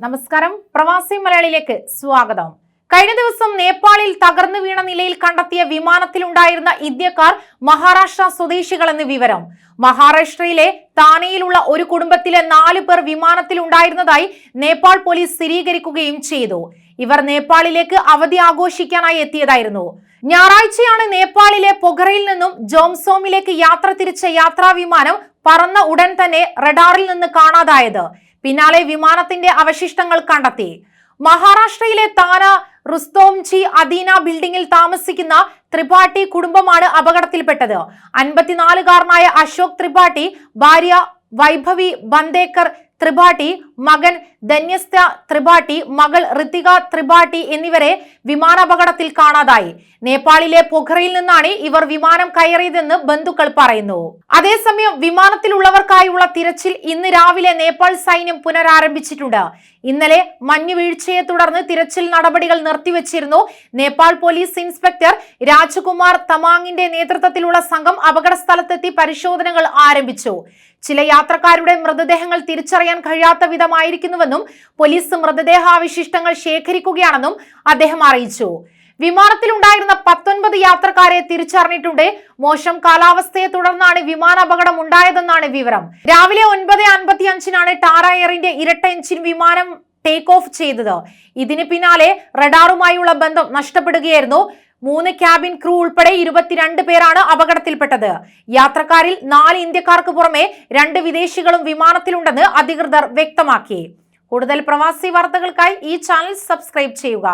നമസ്കാരം, പ്രവാസി മലയാളിയിലേക്ക് സ്വാഗതം. കഴിഞ്ഞ ദിവസം നേപ്പാളിൽ തകർന്നു വീണ നിലയിൽ കണ്ടെത്തിയ വിമാനത്തിലുണ്ടായിരുന്ന ഇന്ത്യക്കാർ മഹാരാഷ്ട്ര സ്വദേശികളെന്ന് വിവരം. മഹാരാഷ്ട്രയിലെ താനെയിലുള്ള ഒരു കുടുംബത്തിലെ 4 പേർ വിമാനത്തിലുണ്ടായിരുന്നതായി നേപ്പാൾ പോലീസ് സ്ഥിരീകരിക്കുകയും ചെയ്തു. ഇവർ നേപ്പാളിലേക്ക് അവധി ആഘോഷിക്കാനായി എത്തിയതായിരുന്നു. ഞായറാഴ്ചയാണ് നേപ്പാളിലെ പൊഖറയിൽ നിന്നും ജോംസോമിലേക്ക് യാത്ര തിരിച്ച യാത്രാ വിമാനം പറന്ന ഉടൻ തന്നെ റഡാറിൽ നിന്ന് കാണാതായത്. പിന്നാലെ വിമാനത്തിന്റെ അവശിഷ്ടങ്ങൾ കണ്ടെത്തി. മഹാരാഷ്ട്രയിലെ താന റുസ്തോംജി അദീന ബിൽഡിംഗിൽ താമസിക്കുന്ന ത്രിപാഠി കുടുംബമാണ് അപകടത്തിൽപ്പെട്ടത്. 54-കാരനായ അശോക് ത്രിപാഠി, ഭാര്യ വൈഭവി ബന്ദേക്കർ ത്രിപാഠി, മകൻ ധന്യസ്ത ത്രിപാഠി, മകൾ ഋതിക ത്രിപാഠി എന്നിവരെ വിമാനാപകടത്തിൽ കാണാതായി. നേപ്പാളിലെ പൊഖറയിൽ നിന്നാണ് ഇവർ വിമാനം കയറിയതെന്ന് ബന്ധുക്കൾ പറയുന്നു. അതേസമയം വിമാനത്തിലുള്ളവർക്കായുള്ള തിരച്ചിൽ ഇന്ന് രാവിലെ നേപ്പാൾ സൈന്യം പുനരാരംഭിച്ചിട്ടുണ്ട്. ഇന്നലെ മഞ്ഞുവീഴ്ചയെ തുടർന്ന് തിരച്ചിൽ നടപടികൾ നിർത്തിവെച്ചിരുന്നു. നേപ്പാൾ പോലീസ് ഇൻസ്പെക്ടർ രാജ്കുമാർ തമാങ്ങിന്റെ നേതൃത്വത്തിലുള്ള സംഘം അപകട സ്ഥലത്തെത്തി പരിശോധനകൾ ആരംഭിച്ചു. ചില യാത്രക്കാരുടെ മൃതദേഹങ്ങൾ തിരിച്ചറിയാൻ കഴിയാത്ത വിധമായിരിക്കുന്നുവെന്നും പോലീസ് മൃതദേഹാവശിഷ്ടങ്ങൾ ശേഖരിക്കുകയാണെന്നും അദ്ദേഹം അറിയിച്ചു. വിമാനത്തിലുണ്ടായിരുന്ന 19 യാത്രക്കാരെ തിരിച്ചറിഞ്ഞിട്ടുണ്ട്. മോശം കാലാവസ്ഥയെ തുടർന്നാണ് വിമാനാപകടം ഉണ്ടായതെന്നാണ് വിവരം. രാവിലെ 9:55-നാണ് ടാറ എയറിന്റെ ഇരട്ട എഞ്ചിൻ വിമാനം ടേക്ക് ഓഫ് ചെയ്തത്. ഇതിന് പിന്നാലെ റഡാറുമായുള്ള ബന്ധം നഷ്ടപ്പെടുകയായിരുന്നു. 3 ക്യാബിൻ ക്രൂ ഉൾപ്പെടെ 22 പേരാണ് അപകടത്തിൽപ്പെട്ടത്. യാത്രക്കാരിൽ 4 ഇന്ത്യക്കാർക്ക് പുറമെ 2 വിദേശികളും വിമാനത്തിലുണ്ടെന്ന് അധികൃതർ വ്യക്തമാക്കി. കൂടുതൽ പ്രവാസി വാർത്തകൾക്കായി ഈ ചാനൽ സബ്സ്ക്രൈബ് ചെയ്യുക.